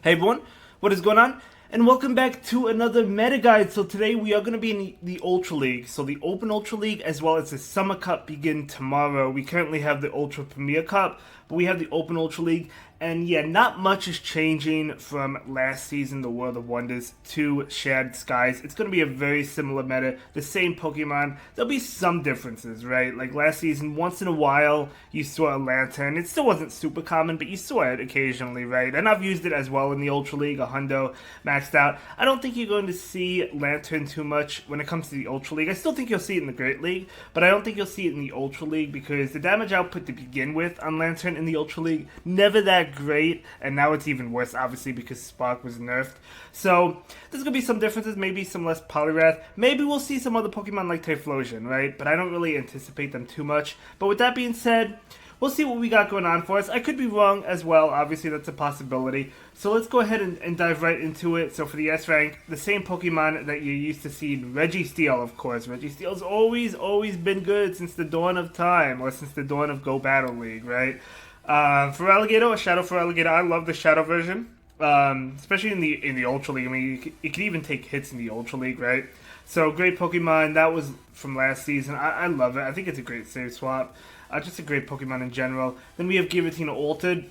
Hey everyone, what is going on? And welcome back to another meta guide. So today we are going to be in the Ultra League. So the Open Ultra League as well as the Summer Cup begin tomorrow. We currently have the Ultra Premier Cup, but we have the Open Ultra League. And yeah, not much is changing from last season, the World of Wonders, to Shattered Skies. It's going to be a very similar meta, the same Pokemon. There'll be some differences, right? Like last season, once in a while, you saw a Lantern. It still wasn't super common, but you saw it occasionally, right? And I've used it as well in the Ultra League, a Hundo maxed out. I don't think you're going to see Lantern too much when it comes to the Ultra League. I still think you'll see it in the Great League, but I don't think you'll see it in the Ultra League because the damage output to begin with on Lantern in the Ultra League, never that great, and now it's even worse, obviously, because Spark was nerfed. So there's going to be some differences, maybe some less Poliwrath. Maybe we'll see some other Pokemon like Typhlosion, right? But I don't really anticipate them too much. But with that being said, we'll see what we got going on for us. I could be wrong as well. Obviously, that's a possibility. So let's go ahead and dive right into it. So for the S rank, the same Pokemon that you're used to seeing, Registeel, of course. Registeel's always been good since the dawn of time, or since the dawn of Go Battle League, right? For Alligator, a Shadow for Alligator, I love the Shadow version, especially in the Ultra League. I mean, you could even take hits in the Ultra League, right? So great Pokemon. That was from last season. I love it. I think it's a great save swap. Just a great Pokemon in general. Then we have Giratina Altered,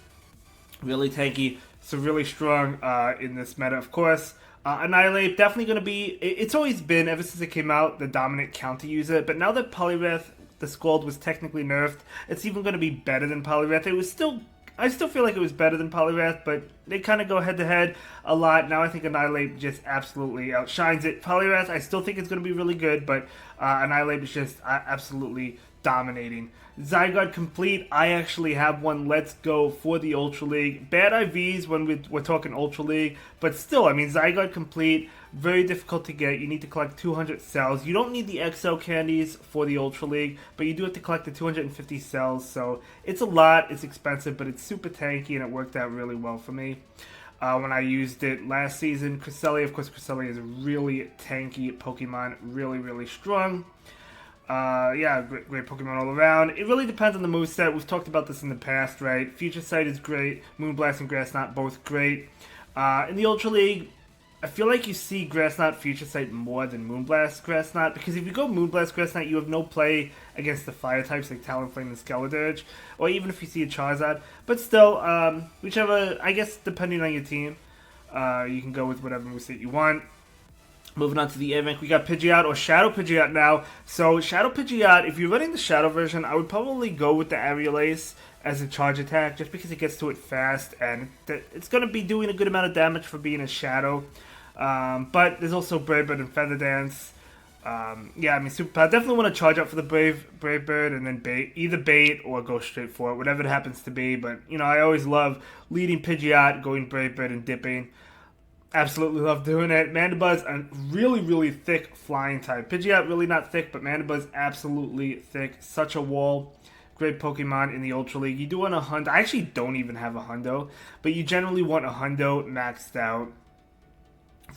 really tanky, so really strong in this meta, of course. Annihilate, definitely going to be, it's always been, ever since it came out, the dominant counter user, but now that Poliwrath, the Scald, was technically nerfed, it's even going to be better than Poliwrath. I still feel like it was better than Poliwrath, but they kind of go head-to-head a lot. Now I think Annihilate just absolutely outshines it. Poliwrath, I still think it's going to be really good, but Annihilate is just absolutely dominating. Zygarde Complete, I actually have one. Let's go for the Ultra League. Bad IVs when we're talking Ultra League, but still, I mean, Zygarde Complete, very difficult to get. You need to collect 200 cells. You don't need the XL candies for the Ultra League, but you do have to collect the 250 cells, so it's a lot, it's expensive, but it's super tanky, and it worked out really well for me. When I used it last season, Cresselia, of course, Cresselia is a really tanky Pokemon, really strong. Yeah, great Pokemon all around. It really depends on the moveset. We've talked about this in the past, right? Future Sight is great. Moonblast and Grass Knot, both great. In the Ultra League, I feel like you see Grass Knot, Future Sight more than Moonblast, Grass Knot, because if you go Moonblast, Grass Knot, you have no play against the fire types like Talonflame and Skeledirge, or even if you see a Charizard. But still, whichever, I guess, depending on your team, you can go with whatever moveset you want. Moving on to the A rank, we got Pidgeot, or Shadow Pidgeot now. So Shadow Pidgeot, if you're running the Shadow version, I would probably go with the Aerial Ace as a charge attack, just because it gets to it fast, and it's going to be doing a good amount of damage for being a Shadow. But there's also Brave Bird and Feather Dance. Yeah, I mean, Super Power. Definitely want to charge up for the Brave Bird and then either bait or go straight for it, whatever it happens to be. But, you know, I always love leading Pidgeot, going Brave Bird and dipping. Absolutely love doing it. Mandibuzz, a really thick flying type. Pidgeot, really not thick, but Mandibuzz, absolutely thick. Such a wall. Great Pokemon in the Ultra League. You do want a Hundo. I actually don't even have a Hundo, but you generally want a Hundo maxed out.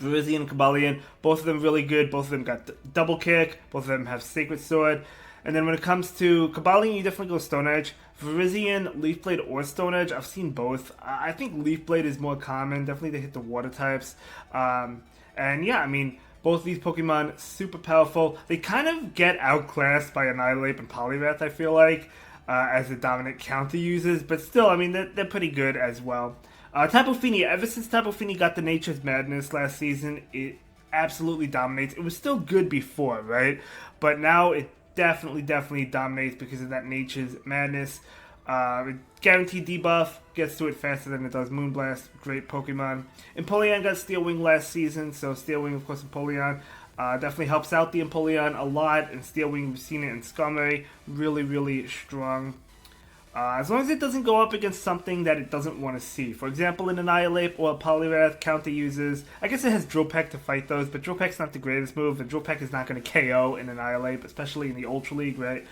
Virizion and Cobalion, both of them really good. Both of them got Double Kick. Both of them have Sacred Sword. And then when it comes to Cobalion, you definitely go Stone Edge. Virizion, Leaf Blade, or Stone Edge, I've seen both. I think Leaf Blade is more common. Definitely they hit the water types. And yeah, I mean, both these Pokemon, super powerful. They kind of get outclassed by Annihilate and Poliwrath, I feel like, as the dominant counter users. But still, I mean, they're pretty good as well. Tapu Fini, ever since Tapu Fini got the Nature's Madness last season, it absolutely dominates. It was still good before, right? But now it definitely dominates because of that Nature's Madness. Guaranteed debuff, gets to it faster than it does Moonblast. Great Pokemon. Empoleon got Steel Wing last season, so Steel Wing, of course, Empoleon definitely helps out the Empoleon a lot. And Steel Wing, we've seen it in Skarmory, really strong. As long as it doesn't go up against something that it doesn't want to see. For example, in Annihilate or Poliwrath, counter uses, I guess it has Drill Peck to fight those, but Drill Peck's not the greatest move, and Drill Peck is not going to KO in Annihilate, especially in the Ultra League, right?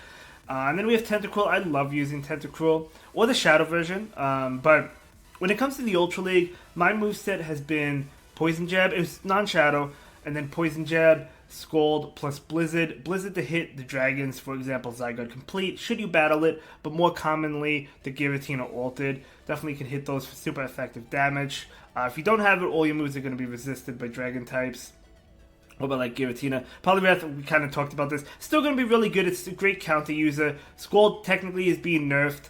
And then we have Tentacruel. I love using Tentacruel, or the Shadow version, but when it comes to the Ultra League, my moveset has been Poison Jab, it was non-Shadow, and then Poison Jab, Scald plus Blizzard. Blizzard to hit the dragons, for example, Zygarde Complete, should you battle it, but more commonly, the Giratina Altered. Definitely can hit those for super effective damage. If you don't have it, all your moves are going to be resisted by dragon types. What about like Giratina? Poliwrath, we kind of talked about this. Still going to be really good. It's a great counter user. Squall technically is being nerfed.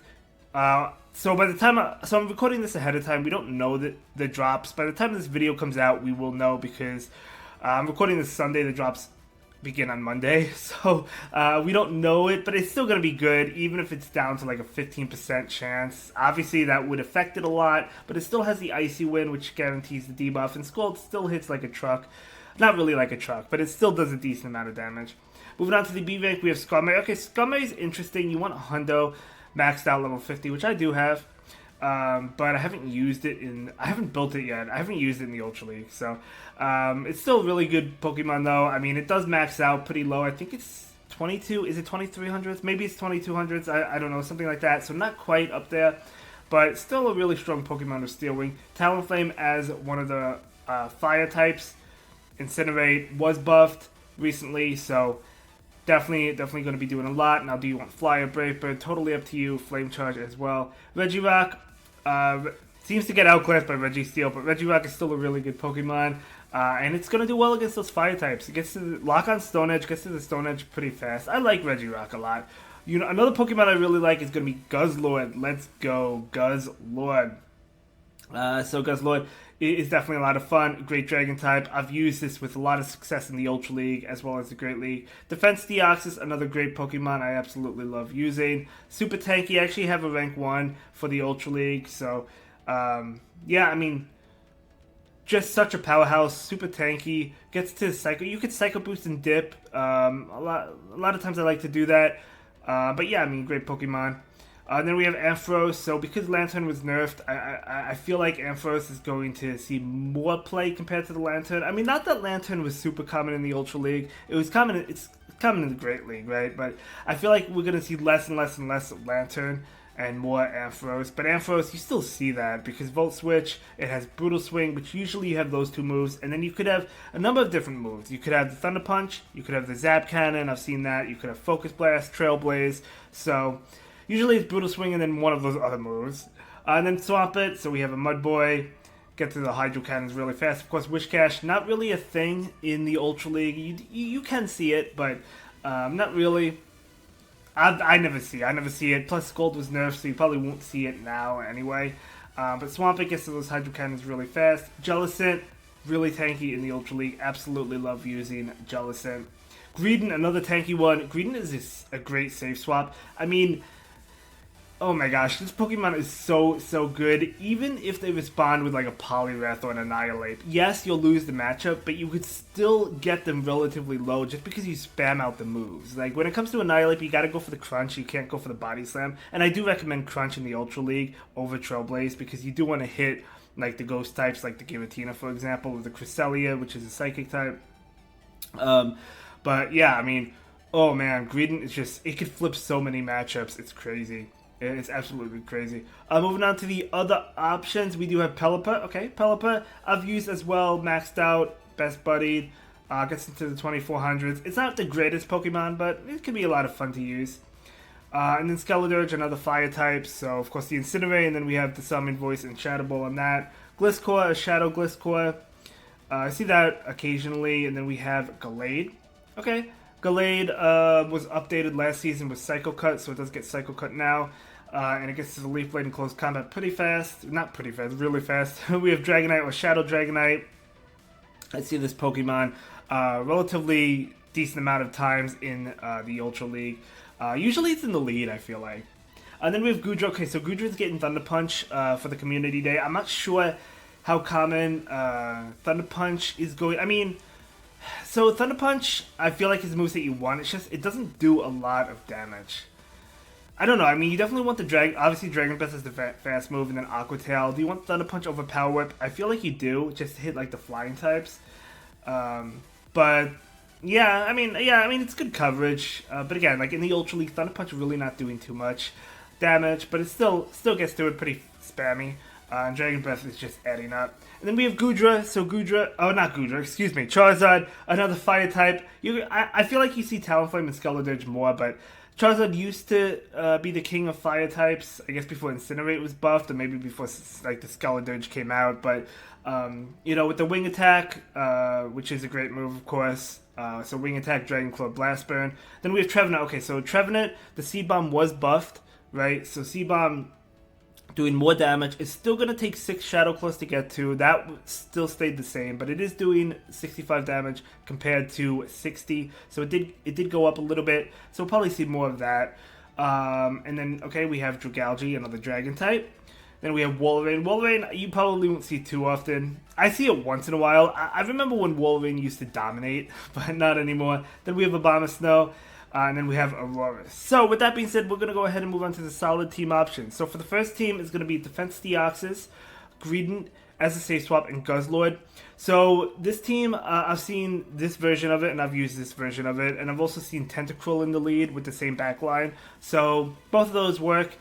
So by the time, so I'm recording this ahead of time. We don't know the drops. By the time this video comes out, we will know because I'm recording this Sunday. The drops begin on Monday. So we don't know it, but it's still going to be good, even if it's down to like a 15% chance. Obviously, that would affect it a lot, but it still has the Icy Wind, which guarantees the debuff, and Squall still hits like a truck. Not really like a truck, but it still does a decent amount of damage. Moving on to the B rank, we have Skarmory. Okay, Skarmory is interesting. You want a Hundo maxed out level 50, which I do have, but I haven't used it I haven't built it yet. I haven't used it in the Ultra League, so it's still a really good Pokemon though. I mean, it does max out pretty low. I think it's 22. Is it 2300s? Maybe it's 2200s. I don't know, something like that. So not quite up there, but still a really strong Pokemon with Steel Wing. Talonflame as one of the fire types. Incinerate was buffed recently, so definitely going to be doing a lot. Now, do you want Flyer, Brave Bird? Totally up to you. Flame Charge as well. Regirock seems to get outclassed by Registeel, but Regirock is still a really good Pokemon, and it's going to do well against those fire types. It gets to the Lock on Stone Edge, gets to the Stone Edge pretty fast. I like Regirock a lot. You know, another Pokemon I really like is going to be Guzzlord. Let's go, Guzzlord. So Guzzlord is definitely a lot of fun. Great Dragon type. I've used this with a lot of success in the Ultra League as well as the Great League. Defense Deoxys, another great Pokemon I absolutely love using. Super tanky. I actually have a rank 1 for the Ultra League. So, yeah, I mean, just such a powerhouse. Super tanky. Gets to Psycho. You could Psycho Boost and Dip. A lot of times I like to do that. But yeah, I mean, great Pokemon. Then we have Ampharos. So because Lantern was nerfed, I feel like Ampharos is going to see more play compared to the Lantern. I mean, not that Lantern was super common in the Ultra League. It's common in the Great League, right? But I feel like we're going to see less and less and less Lantern and more Ampharos. But Ampharos, you still see that because Volt Switch, it has Brutal Swing, which usually you have those two moves. And then you could have a number of different moves. You could have the Thunder Punch. You could have the Zap Cannon. I've seen that. You could have Focus Blast, Trailblaze. So usually it's Brutal Swing and then one of those other moves. And then Swamp It, so we have a Mud Boy, get to the Hydro Cannons really fast. Of course, Wish Cash, not really a thing in the Ultra League. You can see it, but not really. I never see it. Plus, Gold was nerfed, so you probably won't see it now anyway. But Swamp It gets to those Hydro Cannons really fast. Jellicent, really tanky in the Ultra League. Absolutely love using Jellicent. Greedent, another tanky one. Greedent is a great save swap. I mean, oh my gosh, this Pokemon is so good. Even if they respond with like a Poliwrath or an Annihilate, yes, you'll lose the matchup, but you could still get them relatively low just because you spam out the moves. Like when it comes to Annihilate, you gotta go for the Crunch, you can't go for the Body Slam. And I do recommend Crunch in the Ultra League over Trailblaze because you do want to hit like the Ghost types, like the Giratina, for example, or the Cresselia, which is a Psychic type. But yeah, I mean, oh man, Greedent is just, it could flip so many matchups, it's crazy. It's absolutely crazy. Moving on to the other options, we do have Pelipper. Okay, Pelipper I've used as well, maxed out, best buddied, gets into the 2400s. It's not the greatest Pokemon, but it can be a lot of fun to use. And then Skeledirge, another fire type, so of course the Incinerate, and then we have the Summon Voice and Shadow Ball on that. Gliscor, a Shadow Gliscor. I see that occasionally, and then we have Gallade. Okay. Gallade was updated last season with Psycho Cut, so it does get Psycho Cut now. And it gets to the Leaf Blade in close combat pretty fast. Not pretty fast, really fast. We have Dragonite or Shadow Dragonite. I see this Pokemon relatively decent amount of times in the Ultra League. Usually it's in the lead, I feel like. And then we have Goodra. Okay, so Goodra's getting Thunder Punch for the Community Day. I'm not sure how common Thunder Punch is going. I mean, so Thunder Punch, I feel like is the moves that you want. It's just, it doesn't do a lot of damage. I don't know. I mean, you definitely want the obviously Dragon Breath is the fast move, and then Aqua Tail. Do you want Thunder Punch over Power Whip? I feel like you do, just to hit like the flying types. But yeah, I mean, it's good coverage. But again, like in the Ultra League, Thunder Punch really not doing too much damage, but it still gets to it pretty spammy. And Dragon Breath is just adding up. And then we have Goodra. So Goodra, oh not Goodra, excuse me, Charizard, another fire type. I feel like you see Talonflame and Skeledirge more, but Charizard used to be the king of fire types, I guess before Incinerate was buffed, or maybe before like the Skeledirge came out. But with the Wing Attack, which is a great move, of course. So Wing Attack, Dragon Claw, Blast Burn. Then we have Trevenant. Okay, so Trevenant, the Seed Bomb was buffed, right? So Seed Bomb doing more damage. It's still going to take 6 Shadow Claws to get to. That still stayed the same, but it is doing 65 damage compared to 60. So it did go up a little bit. So we'll probably see more of that. And then, okay, we have Dragalge, another Dragon type. Then we have Walrein. Walrein, you probably won't see too often. I see it once in a while. I remember when Walrein used to dominate, but not anymore. Then we have Abomasnow. And then we have Aurora. So with that being said, we're going to go ahead and move on to the solid team options. So for the first team, it's going to be Defense Deoxys, Greedent as a safe swap, and Guzzlord. So this team, I've seen this version of it, and I've used this version of it. And I've also seen Tentacruel in the lead with the same backline. So both of those work.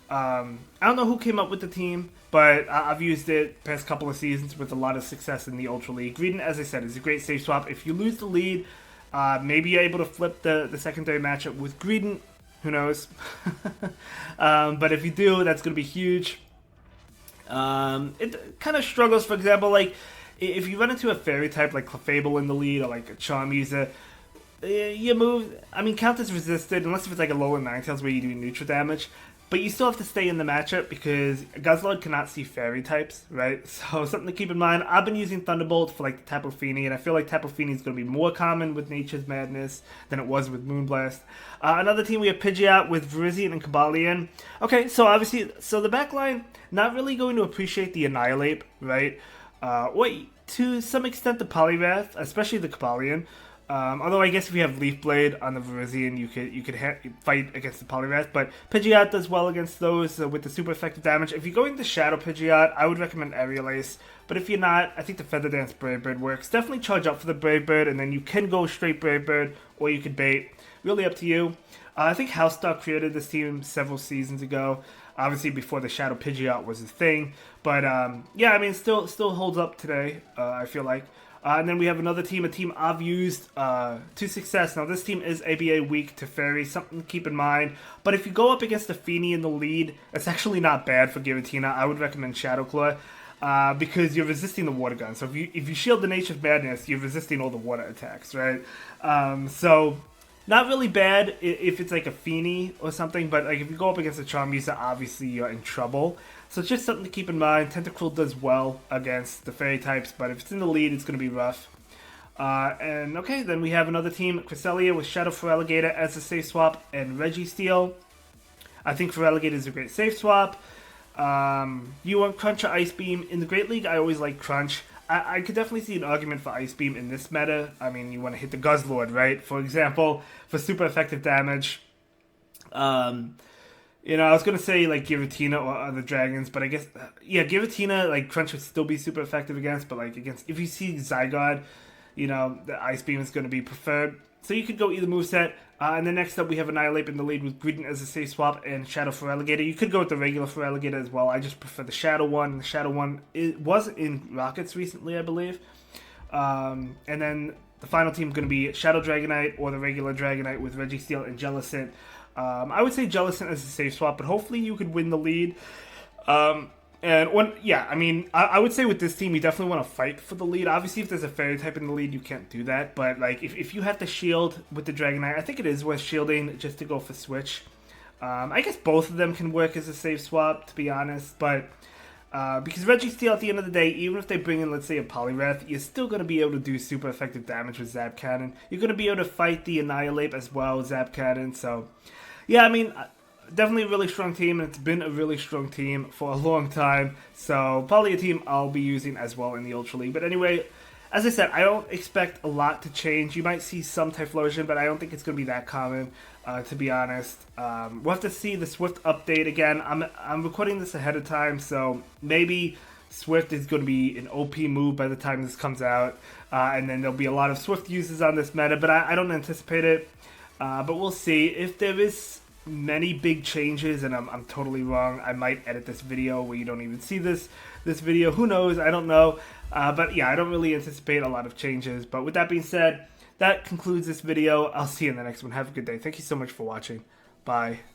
I don't know who came up with the team, but I've used it past couple of seasons with a lot of success in the Ultra League. Greedent, as I said, is a great safe swap. If you lose the lead, maybe you're able to flip the secondary matchup with Greedent. Who knows? But if you do, that's going to be huge. It kind of struggles, for example, like if you run into a fairy type like Clefable in the lead or like a Charmeleon, you move. I mean, Count is resisted unless if it's like a lower Ninetales where you do neutral damage. But you still have to stay in the matchup because Guzzlord cannot see fairy types, right? So something to keep in mind. I've been using Thunderbolt for like the Tapu Fini, and I feel like Tapu Fini is going to be more common with Nature's Madness than it was with Moonblast. Another team, we have Pidgeot with Virizion and Cobalion. Okay, so obviously, the backline, not really going to appreciate the Annihilate, right? To some extent the Poliwrath, especially the Cobalion. Although I guess if you have Leaf Blade on the Virizion, you could fight against the Poliwrath. But Pidgeot does well against those with the super effective damage. If you're going to Shadow Pidgeot, I would recommend Aerial Ace. But if you're not, I think the Feather Dance Brave Bird works. Definitely charge up for the Brave Bird, and then you can go straight Brave Bird, or you could bait. Really up to you. I think Housestock created this team several seasons ago. Obviously before the Shadow Pidgeot was a thing. But yeah, I mean, still holds up today, I feel like. And then we have another team, a team I've used to success. Now, this team is ABA weak to Fairy, something to keep in mind. But if you go up against a Fini in the lead, it's actually not bad for Giratina. I would recommend Shadow Claw because you're resisting the Water Gun. So if you shield the Nature's Madness, you're resisting all the water attacks, right? So not really bad if it's like a Fini or something, but like if you go up against a Charmeleon, obviously you're in trouble. So it's just something to keep in mind. Tentacruel does well against the fairy types, but if it's in the lead, it's going to be rough. And okay, then we have another team, Cresselia with Shadow Feraligatr as a safe swap, and Registeel. I think Feraligatr is a great safe swap. You want Crunch or Ice Beam. In the Great League, I always like Crunch. I could definitely see an argument for Ice Beam in this meta. I mean, you want to hit the Guzzlord, right? For example, for super effective damage. I was going to say, like, Giratina or other dragons, but I guess, Giratina, like, Crunch would still be super effective against, but, like, if you see Zygarde, the Ice Beam is going to be preferred. So you could go either moveset. And then next up, we have Annihilate in the lead with Greedent as a safe swap and Shadow Feraligatr. You could go with the regular Feraligatr as well. I just prefer the Shadow one. The Shadow one was in Rockets recently, I believe. And then the final team is going to be Shadow Dragonite or the regular Dragonite with Registeel and Jellicent. I would say Jellicent as a safe swap, but hopefully you could win the lead. I would say with this team, you definitely want to fight for the lead. Obviously, if there's a fairy type in the lead, you can't do that. But like, if you have to shield with the Dragonite, I think it is worth shielding just to go for switch. I guess both of them can work as a safe swap, to be honest. But because Registeel, at the end of the day, even if they bring in, let's say, a Poliwrath, you're still going to be able to do super effective damage with Zap Cannon. You're going to be able to fight the Annihilate as well with Zap Cannon. So, yeah, I mean, definitely a really strong team, and it's been a really strong team for a long time. So, probably a team I'll be using as well in the Ultra League. But anyway, as I said, I don't expect a lot to change. You might see some Typhlosion, but I don't think it's going to be that common, to be honest. We'll have to see the Swift update again. I'm recording this ahead of time, so maybe Swift is going to be an OP move by the time this comes out. And then there'll be a lot of Swift uses on this meta, but I don't anticipate it. But we'll see. If there is many big changes and I'm totally wrong, I might edit this video where you don't even see this video. Who knows? I don't know. But yeah, I don't really anticipate a lot of changes. But with that being said, that concludes this video. I'll see you in the next one. Have a good day. Thank you so much for watching. Bye.